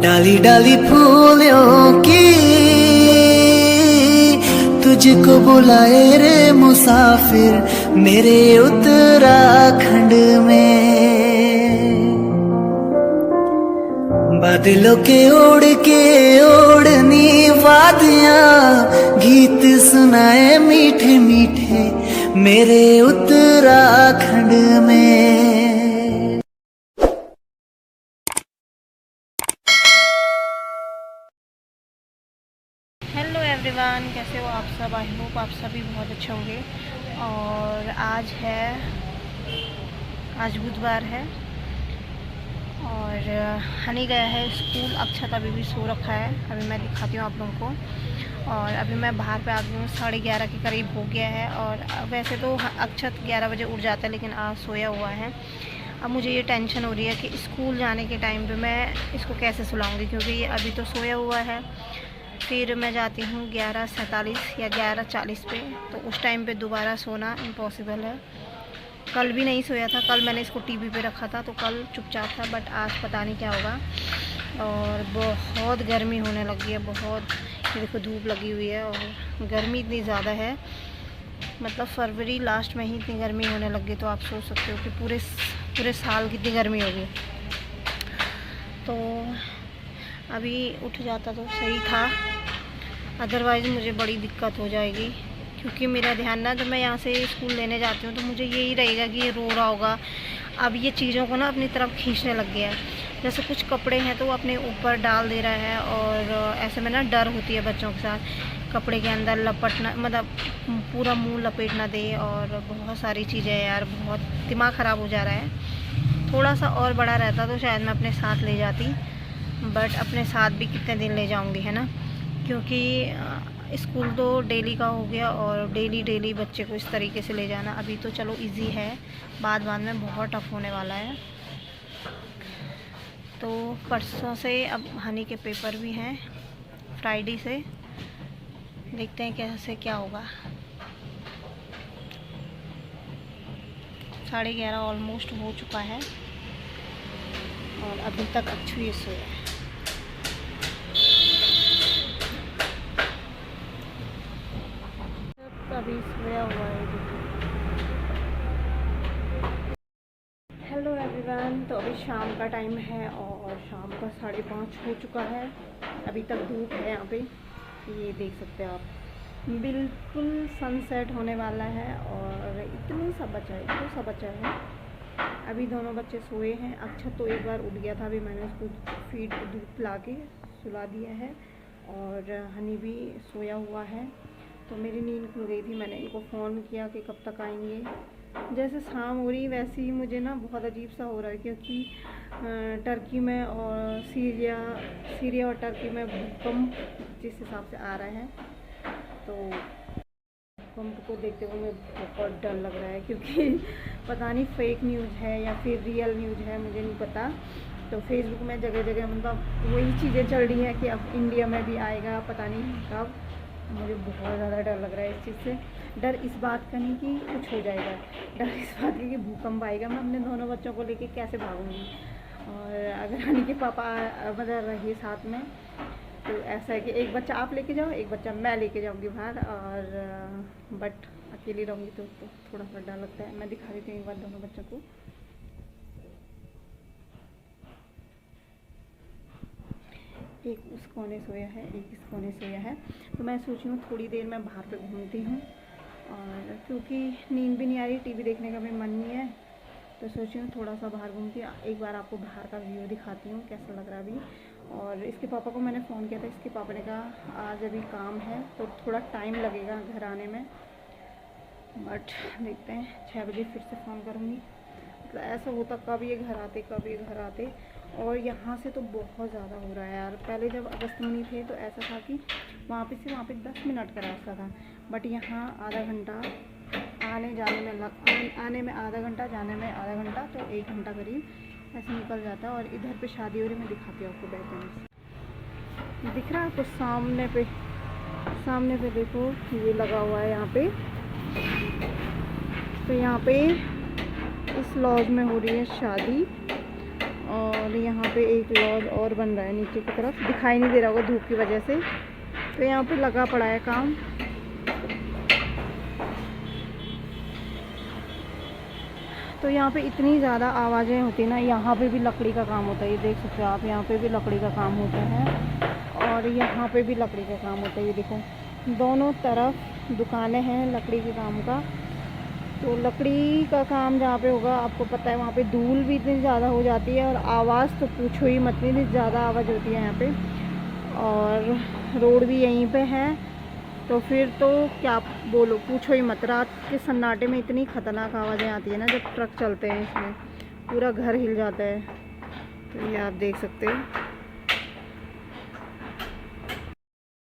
डाली डाली फूलों की तुझको बुलाए रे मुसाफिर मेरे उत्तराखंड में। बादलों के ओढ़नी वादियां गीत सुनाए मीठे मीठे मेरे उत्तराखंड में। हेलो एवरीवन, कैसे हो आप सब? आई होप आप सभी बहुत अच्छे होंगे। और आज बुधवार है और हनी गया है स्कूल। अक्षत अभी भी सो रखा है। अभी मैं दिखाती हूँ आप लोगों को। और अभी मैं बाहर पे आ गई हूँ, 11:30 के करीब हो गया है। और वैसे तो अक्षत 11 बजे उठ जाता है, लेकिन आज सोया हुआ है। अब मुझे ये टेंशन हो रही है कि स्कूल जाने के टाइम पे मैं इसको कैसे सुलाऊंगी, क्योंकि ये अभी तो सोया हुआ है। फिर मैं जाती हूँ 11:47 या 11:40 पे, तो उस टाइम पे दोबारा सोना इम्पॉसिबल है। कल भी नहीं सोया था, कल मैंने इसको टीवी पे रखा था तो कल चुपचाप था, बट आज पता नहीं क्या होगा। और बहुत गर्मी होने लगी है, बहुत। ये देखो धूप लगी हुई है और गर्मी इतनी ज़्यादा है, मतलब फरवरी लास्ट में ही इतनी गर्मी होने लगी, तो आप सोच सकते हो कि पूरे साल कितनी गर्मी होगी। तो अभी उठ जाता तो सही था, अदरवाइज़ मुझे बड़ी दिक्कत हो जाएगी, क्योंकि मेरा ध्यान ना जब मैं यहाँ से स्कूल लेने जाती हूँ तो मुझे यही रहेगा कि ये रो रहा होगा। अब ये चीज़ों को ना अपनी तरफ खींचने लग गया है। जैसे कुछ कपड़े हैं तो वो अपने ऊपर डाल दे रहा है, और ऐसे में ना डर होती है बच्चों के साथ, कपड़े के अंदर लपटना, मतलब पूरा मुँह लपेट ना दे। और बहुत सारी चीज़ें यार, बहुत दिमाग ख़राब हो जा रहा है। थोड़ा सा और बड़ा रहता तो शायद मैं अपने साथ ले जाती, बट अपने साथ भी कितने दिन ले जाऊंगी, है ना, क्योंकि स्कूल तो डेली का हो गया और डेली बच्चे को इस तरीके से ले जाना अभी तो चलो इजी है, बाद में बहुत टफ होने वाला है। तो परसों से अब हनी के पेपर भी हैं, फ्राइडे से। देखते हैं कैसे क्या होगा। 11:30 ऑलमोस्ट हो चुका है और अभी तक अच्छी ये सोया है। अभी सोया हुआ है। हेलो एवरीवन, तो अभी शाम का टाइम है और शाम का 5:30 हो चुका है। अभी तक धूप है यहाँ पे, ये देख सकते हैं आप, बिल्कुल सनसेट होने वाला है। और इतनी सा बचा है। अभी दोनों बच्चे सोए हैं। अक्षत तो एक बार उठ गया था, अभी मैंने उसको फीड दूध पिला के सुला दिया है। और हनी भी सोया हुआ है। तो मेरी नींद खुल गई थी, मैंने इनको फ़ोन किया कि कब तक आएंगे। जैसे शाम हो रही वैसे ही मुझे ना बहुत अजीब सा हो रहा है, क्योंकि टर्की में और सीरिया और टर्की में भूकंप जिस हिसाब से आ रहा है, तो भूकंप को देखते हुए मुझे बहुत डर लग रहा है, क्योंकि पता नहीं फेक न्यूज़ है या फिर रियल न्यूज़ है, मुझे नहीं पता। तो फेसबुक में जगह जगह मतलब वही चीज़ें चल रही हैं कि अब इंडिया में भी आएगा, पता नहीं कब। मुझे बहुत ज़्यादा डर लग रहा है इस चीज़ से। डर इस बात का नहीं कि कुछ हो जाएगा, डर इस बात का कि भूकंप आएगा, मैं अपने दोनों बच्चों को लेके कैसे भागूंगी। और अगर हनी के पापा मतलब रहिए साथ में, तो ऐसा है कि एक बच्चा आप लेके जाओ, एक बच्चा मैं लेके जाऊंगी बाहर। और बट अकेली रहूँगी तो थोड़ा सा डर लगता है। मैं दिखा देती हूँ एक बार दोनों बच्चों को। एक उस कोने सोया है, एक इस कोने सोया है। तो मैं सोची हूँ थोड़ी देर मैं बाहर पे घूमती हूँ, और क्योंकि नींद भी नहीं आ रही, टीवी देखने का भी मन नहीं है, तो सोची हूँ थोड़ा सा बाहर घूमती हूँ। एक बार आपको बाहर का व्यू दिखाती हूँ कैसा लग रहा है अभी। और इसके पापा को मैंने फ़ोन किया था, इसके पापा ने कहा आज अभी काम है तो थोड़ा टाइम लगेगा घर आने में, बट देखते हैं 6 बजे फिर से फ़ोन करूँगी। मतलब ऐसा होता कब ये घर आते। और यहाँ से तो बहुत ज़्यादा हो रहा है यार। पहले जब अगस्त में थे तो ऐसा था कि वहाँ पे 10 मिनट का रास्ता था, बट यहाँ आधा घंटा आने में आधा घंटा, जाने में आधा घंटा, तो 1 घंटा करीब ऐसे निकल जाता है। और इधर पे शादी हो रही, मैं दिखाती हूँ आपको बेहतर दिख रहा है आपको। सामने पे देखो ये लगा हुआ है यहाँ पे। तो यहाँ पे इस लॉज में हो रही है शादी, और यहाँ पे एक लॉज और बन रहा है नीचे की तरफ, दिखाई नहीं दे रहा होगा धूप की वजह से। तो यहाँ पे लगा पड़ा है काम। तो यहाँ पे इतनी ज़्यादा आवाज़ें होती हैं ना। यहाँ पे भी लकड़ी का काम होता है, ये देख सकते हो आप। यहाँ पे भी लकड़ी का काम होता है और यहाँ पे भी लकड़ी का काम होता है। ये देखो, दोनों तरफ दुकानें हैं लकड़ी के काम का। तो लकड़ी का काम जहाँ पे होगा, आपको पता है वहाँ पे धूल भी इतनी ज़्यादा हो जाती है और आवाज़ तो पूछो ही मत, इतनी ज़्यादा आवाज़ होती है यहाँ पे। और रोड भी यहीं पे है, तो फिर तो क्या बोलो, पूछो ही मत। रात के सन्नाटे में इतनी ख़तरनाक आवाज़ें आती है ना, जब ट्रक चलते हैं इसमें पूरा घर हिल जाता है। तो ये आप देख सकते हो।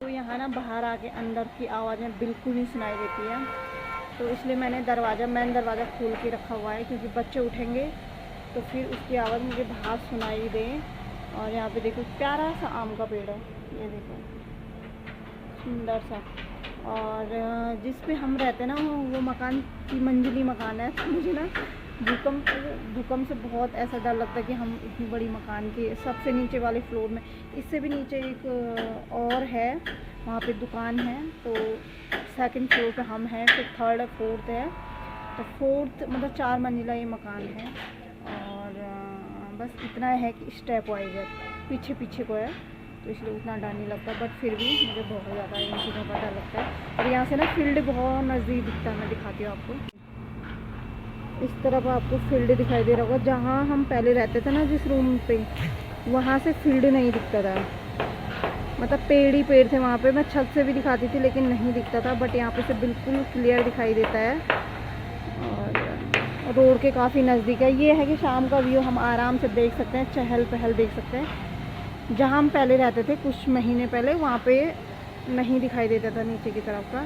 तो यहाँ ना बाहर आके अंदर की आवाज़ें बिल्कुल नहीं सुनाई देती है। तो इसलिए मैंने मेन दरवाज़ा खोल के रखा हुआ है, क्योंकि बच्चे उठेंगे तो फिर उसकी आवाज़ मुझे बाहर सुनाई दे। और यहाँ पे देखो प्यारा सा आम का पेड़ है, ये देखो सुंदर सा। और जिस पे हम रहते हैं ना, वो मकान 3 मंजिली मकान है। तो मुझे ना भूकंप से बहुत ऐसा डर लगता है कि हम इतनी बड़ी मकान के सबसे नीचे वाले फ्लोर में, इससे भी नीचे एक और है, वहाँ पे दुकान है। तो सेकंड फ्लोर पे हम हैं, फिर थर्ड और फोर्थ है। तो फोर्थ मतलब 4 मंजिला ये मकान है। और बस इतना है कि स्टेप वाइज है, पीछे पीछे को है, तो इसलिए उतना डर नहीं लगता। बट फिर भी मुझे बहुत ज़्यादा इन चीज़ों का डर लगता है। और यहाँ से ना फील्ड बहुत नज़दीक दिखता है, मैं दिखाती हूँ आपको। इस तरफ आपको फील्ड दिखाई दे रहा होगा। जहाँ हम पहले रहते थे ना, जिस रूम पे, वहाँ से फील्ड नहीं दिखता था। मतलब पेड़ ही पेड़ थे वहाँ पे। मैं छत से भी दिखाती थी लेकिन नहीं दिखता था, बट यहाँ पे से बिल्कुल क्लियर दिखाई देता है। और रोड के काफ़ी नज़दीक है। ये है कि शाम का व्यू हम आराम से देख सकते हैं, चहल पहल देख सकते हैं। जहाँ हम पहले रहते थे कुछ महीने पहले, वहाँ पे नहीं दिखाई देता था नीचे की तरफ का,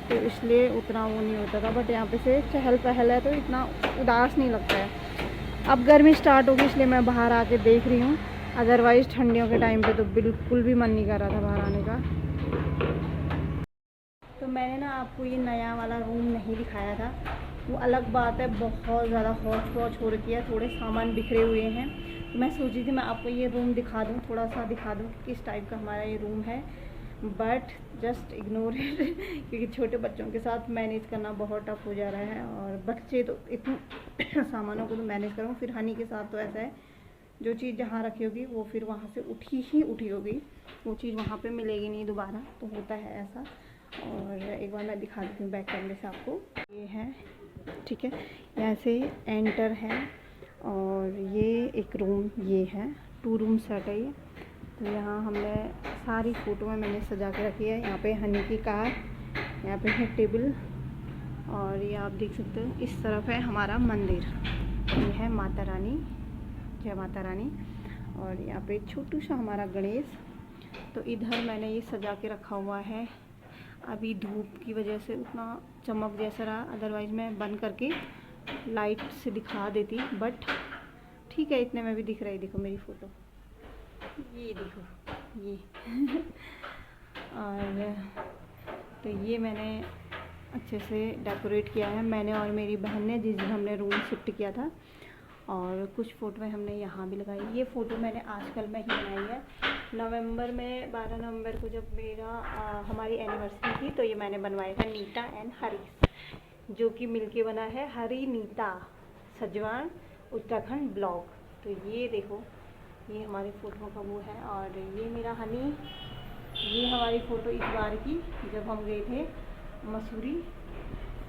तो इसलिए उतना वो नहीं होता था। बट यहाँ पे से चहल पहल है तो इतना उदास नहीं लगता है। अब गर्मी स्टार्ट होगी इसलिए मैं बाहर आके देख रही हूँ, अदरवाइज़ ठंडियों के टाइम पे तो बिल्कुल भी मन नहीं कर रहा था बाहर आने का। तो मैंने ना आपको ये नया वाला रूम नहीं दिखाया था, वो अलग बात है। बहुत ज़्यादा हौच पौच हो रखी है, थोड़े सामान बिखरे हुए हैं। तो मैं सोची थी मैं आपको ये रूम दिखा दूँ, थोड़ा सा दिखा दूँ किस टाइप का हमारा ये रूम है। बट जस्ट इग्नोर इट क्योंकि छोटे बच्चों के साथ मैनेज करना बहुत टफ हो जा रहा है। और बच्चे तो इतने सामानों को तो मैनेज करूँ, फिर हनी के साथ तो ऐसा है, जो चीज़ जहाँ रखी होगी वो फिर वहाँ से उठी होगी, वो चीज़ वहाँ पे मिलेगी नहीं दोबारा, तो होता है ऐसा। और एक बार मैं दिखा देती हूँ बैक कैमरे से आपको। ये है, ठीक है, यहाँ से एंटर है। और ये एक रूम, ये है 2 रूम सेट है ये। तो यहाँ हमने सारी फ़ोटो में मैंने सजा के रखी है। यहाँ पे हनी की कार, यहाँ पे है टेबल, और ये आप देख सकते हो इस तरफ है हमारा मंदिर, ये है माता रानी, जय माता रानी। और यहाँ पे छोटू सा हमारा गणेश। तो इधर मैंने ये सजा के रखा हुआ है। अभी धूप की वजह से उतना चमक जैसा रहा, अदरवाइज़ मैं बंद करके लाइट से दिखा देती, बट ठीक है, इतने में भी दिख रही। देखो मेरी फ़ोटो, ये देखो ये और तो ये मैंने अच्छे से डेकोरेट किया है, मैंने और मेरी बहन ने, जिस दिन हमने रूम शिफ्ट किया था। और कुछ फ़ोटो हमने यहाँ भी लगाई। ये फ़ोटो मैंने आजकल में ही बनाई है, नवंबर में 12 नवंबर को जब हमारी एनिवर्सरी थी, तो ये मैंने बनवाया था नीता एंड हरी, जो कि मिलके बना है हरी नीता सजवान उत्तराखंड ब्लॉग। तो ये देखो, ये हमारी फ़ोटो का वो है। और ये मेरा हनी, ये हमारी फ़ोटो इस बार की जब हम गए थे मसूरी।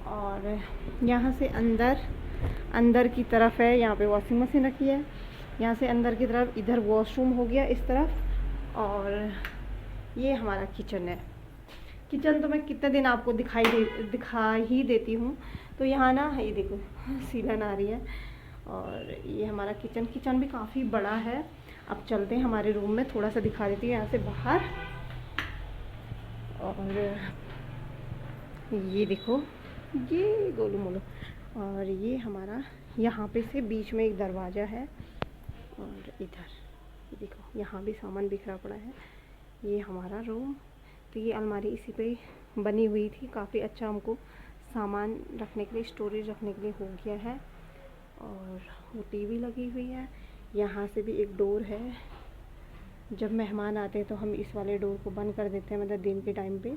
और यहाँ से अंदर की तरफ है, यहाँ पे वॉशिंग मशीन रखी है। यहाँ से अंदर की तरफ इधर वॉशरूम हो गया इस तरफ। और ये हमारा किचन है। किचन तो मैं कितने दिन आपको दिखा ही देती हूँ। तो यहाँ ना ये देखो सीलन आ रही है। और ये हमारा किचन भी काफ़ी बड़ा है। अब चलते हैं हमारे रूम में, थोड़ा सा दिखा देती हूँ यहाँ से बाहर। और ये देखो, ये गोलू मोलू। और ये हमारा यहाँ पे से बीच में एक दरवाज़ा है। और इधर देखो, यहाँ भी सामान बिखरा पड़ा है। ये हमारा रूम। तो ये अलमारी इसी पे बनी हुई थी, काफ़ी अच्छा हमको सामान रखने के लिए, स्टोरेज रखने के लिए हो गया है। और वो टीवी लगी हुई है। यहाँ से भी एक डोर है, जब मेहमान आते हैं तो हम इस वाले डोर को बंद कर देते हैं, मतलब दिन के टाइम पे,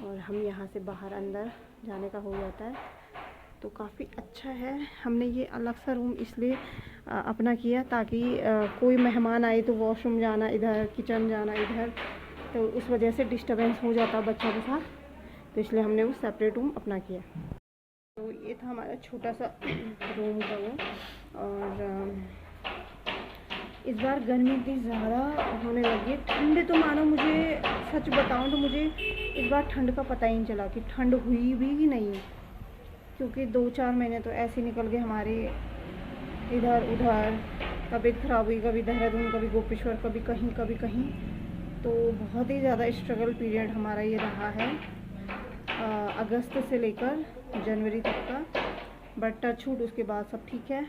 और हम यहाँ से बाहर अंदर जाने का हो जाता है। तो काफ़ी अच्छा है। हमने ये अलग सा रूम इसलिए अपना किया ताकि कोई मेहमान आए तो वॉशरूम जाना इधर, किचन जाना इधर, तो उस वजह से डिस्टर्बेंस हो जाता बच्चों के साथ, तो इसलिए हमने वो सेपरेट रूम अपना किया। तो ये था हमारा छोटा सा रूम का वो। और इस बार गर्मी इतनी ज़्यादा होने लगी है। ठंड तो मानो, मुझे सच बताऊं तो मुझे इस बार ठंड का पता ही नहीं चला कि ठंड हुई भी कि नहीं, क्योंकि 2-4 महीने तो ऐसे निकल गए हमारे, इधर उधर, तबीयत खराब हुई, कभी देहरादून, कभी गोपेश्वर, कभी कहीं। तो बहुत ही ज़्यादा स्ट्रगल पीरियड हमारा ये रहा है अगस्त से लेकर जनवरी तक का। बट टचवुड उसके बाद सब ठीक है।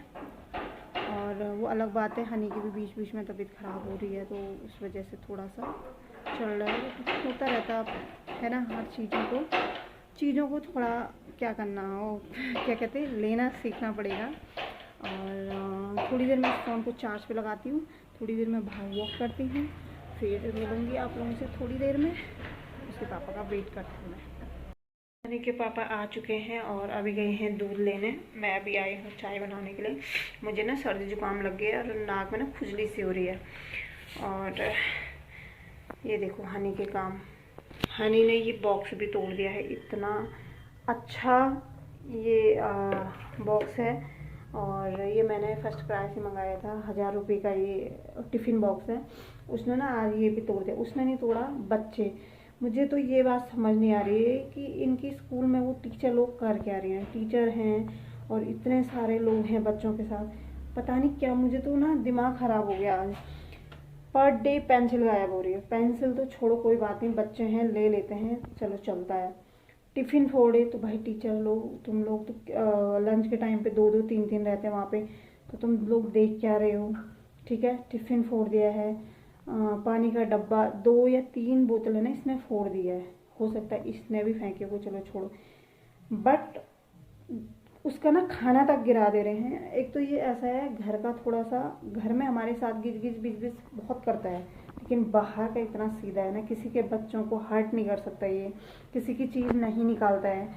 और वो अलग बात है, हनी की भी बीच में तबीयत ख़राब हो रही है, तो उस वजह से थोड़ा सा चल रहा है, होता रहता है ना। हर चीज़ों को थोड़ा क्या करना हो, क्या कहते हैं, लेना सीखना पड़ेगा। और थोड़ी देर मैं फ़ोन को चार्ज पे लगाती हूँ, थोड़ी देर में बाहर वॉक करती हूँ, फिर मिलूँगी आप लोगों से थोड़ी देर में। उसके पापा का वेट करती हूँ मैं। हनी के पापा आ चुके हैं और अभी गए हैं दूध लेने। मैं अभी आई हूँ चाय बनाने के लिए। मुझे ना सर्दी जुकाम लग गया और नाक में ना खुजली सी हो रही है। और ये देखो हनी के काम, हनी ने ये बॉक्स भी तोड़ दिया है। इतना अच्छा ये बॉक्स है, और ये मैंने फर्स्ट क्राई से मंगाया था, 1000 रुपये का ये टिफ़िन बॉक्स है। उसने ना आज ये भी तोड़ दिया। उसने नहीं तोड़ा, बच्चे। मुझे तो ये बात समझ नहीं आ रही है कि इनकी स्कूल में वो टीचर लोग कर क्या रहे हैं। टीचर हैं और इतने सारे लोग हैं बच्चों के साथ, पता नहीं क्या। मुझे तो ना दिमाग ख़राब हो गया आज। पर डे पेंसिल गायब हो रही है। पेंसिल तो छोड़ो, कोई बात नहीं, बच्चे हैं ले लेते हैं, चलो चलता है। टिफ़िन फोड़े तो भाई टीचर लोग, तुम लोग तो लंच के टाइम पे 2-2 3-3 रहते हैं वहाँ पे, तो तुम लोग देख क्या रहे हो। ठीक है, टिफ़िन फोड़ दिया है। पानी का डब्बा 2 या 3 बोतलें ना इसने फोड़ दिया है। हो सकता है इसने भी फेंके को, चलो छोड़ो। बट उसका ना खाना तक गिरा दे रहे हैं। एक तो ये ऐसा है, घर का थोड़ा सा, घर में हमारे साथ गिज बिज बहुत करता है, लेकिन बाहर का इतना सीधा है ना, किसी के बच्चों को हर्ट नहीं कर सकता, ये किसी की चीज़ नहीं निकालता है।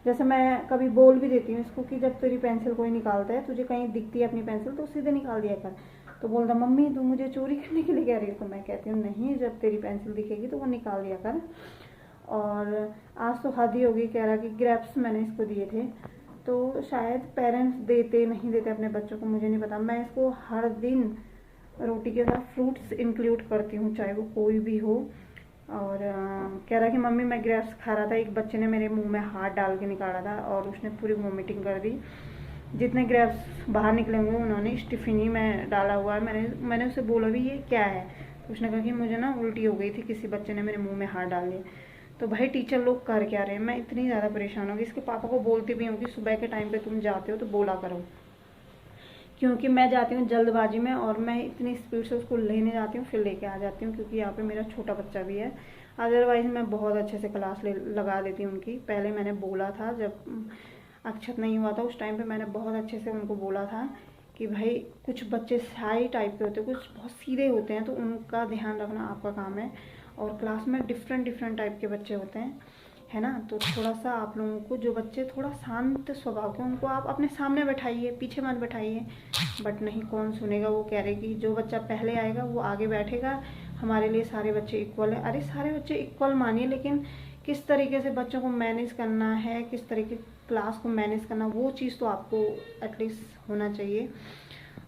जैसे मैं कभी बोल भी देती हूँ इसको कि जब तेरी पेंसिल कोई निकालता है, तुझे कहीं दिखती है अपनी पेंसिल तो सीधे निकाल दिया कर। तो बोलता मम्मी तू मुझे चोरी करने के लिए कह रही हो। तो मैं कहती हूँ नहीं, जब तेरी पेंसिल दिखेगी तो वो निकाल दिया कर। और आज तो हद ही होगी, कह रहा कि ग्रेप्स मैंने इसको दिए थे, तो शायद पेरेंट्स देते नहीं देते अपने बच्चों को, मुझे नहीं पता। मैं इसको हर दिन रोटी के साथ फ्रूट्स इंक्लूड करती हूँ, चाहे वो कोई भी हो। और कह रहा कि मम्मी मैं ग्रेप्स खा रहा था, एक बच्चे ने मेरे मुंह में हाथ डाल के निकाला था और उसने पूरी वॉमिटिंग कर दी। जितने ग्रेप्स बाहर निकले होंगे उन्होंने इस टिफ़िन ही में डाला हुआ है। मैंने उससे बोला भी ये क्या है, तो उसने कहा कि मुझे ना उल्टी हो गई थी, किसी बच्चे ने मेरे मुँह में हाथ डाल दिया। तो भाई टीचर लोग कर क्या रहे हैं, मैं इतनी ज़्यादा परेशान होगी। इसके पापा को बोलती भी हूँ कि सुबह के टाइम पे तुम जाते हो तो बोला करो, क्योंकि मैं जाती हूँ जल्दबाजी में और मैं इतनी स्पीड से उसको लेने जाती हूँ, फिर लेके आ जाती हूँ, क्योंकि यहाँ पे मेरा छोटा बच्चा भी है। अदरवाइज़ मैं बहुत अच्छे से क्लास लगा देती हूँ उनकी। पहले मैंने बोला था, जब अक्षत नहीं हुआ था उस टाइम पे मैंने बहुत अच्छे से उनको बोला था कि भाई कुछ बच्चे शाई टाइप के होते हैं, कुछ बहुत सीधे होते हैं, तो उनका ध्यान रखना आपका काम है। और क्लास में डिफरेंट टाइप के बच्चे होते हैं, है ना। तो थोड़ा सा आप लोगों को, जो बच्चे थोड़ा शांत स्वभाव के, उनको आप अपने सामने बैठाइए, पीछे मत बैठाइए। बट नहीं, कौन सुनेगा। वो कह रहे कि जो बच्चा पहले आएगा वो आगे बैठेगा, हमारे लिए सारे बच्चे इक्वल है। अरे सारे बच्चे इक्वल मानिए, लेकिन किस तरीके से बच्चों को मैनेज करना है, किस तरीके क्लास को मैनेज करना, वो चीज़ तो आपको एटलीस्ट होना चाहिए।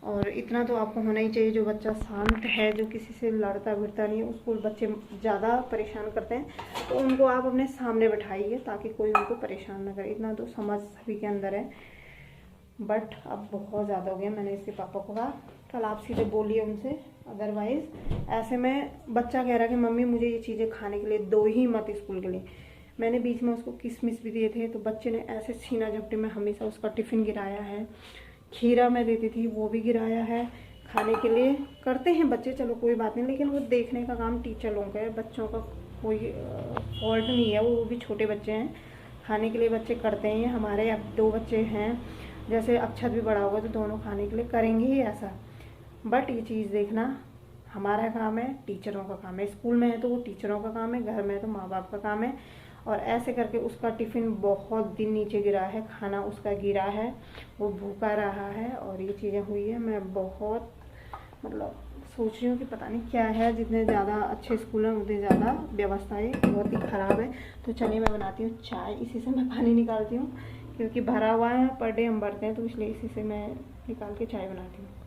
और इतना तो आपको होना ही चाहिए, जो बच्चा शांत है, जो किसी से लड़ता भिड़ता नहीं है, उसको बच्चे ज़्यादा परेशान करते हैं, तो उनको आप अपने सामने बैठाइए ताकि कोई उनको परेशान ना करे। इतना तो समझ सभी के अंदर है। बट अब बहुत ज़्यादा हो गया। मैंने इसके पापा को कहा कल आप सीधे बोलिए उनसे, अदरवाइज़ ऐसे में बच्चा कह रहा कि मम्मी मुझे ये चीज़ें खाने के लिए दो ही मत स्कूल के लिए। मैंने बीच में उसको किशमिश भी दिए थे, तो बच्चे ने ऐसे छीना झपटी में हमेशा उसका टिफ़िन गिराया है। खीरा मैं देती थी, वो भी गिराया है। खाने के लिए करते हैं बच्चे, चलो कोई बात नहीं, लेकिन वो देखने का काम टीचर लोगों का है, बच्चों का कोई फॉल्ट नहीं है। वो भी छोटे बच्चे हैं, खाने के लिए बच्चे करते हैं। हमारे अब 2 बच्चे हैं, जैसे अक्षत भी बड़ा होगा तो दोनों खाने के लिए करेंगे ही ऐसा। बट ये चीज़ देखना हमारा काम है, टीचरों का काम है। स्कूल में है तो वो टीचरों का काम है, घर में है तो माँ बाप का काम है। और ऐसे करके उसका टिफ़िन बहुत दिन नीचे गिरा है, खाना उसका गिरा है, वो भूखा रहा है और ये चीज़ें हुई है। मैं बहुत मतलब सोच रही हूँ कि पता नहीं क्या है, जितने ज़्यादा अच्छे स्कूल हैं उतनी ज़्यादा व्यवस्थाएं बहुत ही ख़राब है। तो चलिए मैं बनाती हूँ चाय, इसी से मैं पानी निकालती हूँ क्योंकि भरा हुआ है, पर डे हम भरते हैं तो इसलिए इसी से मैं निकाल के चाय बनाती हूँ।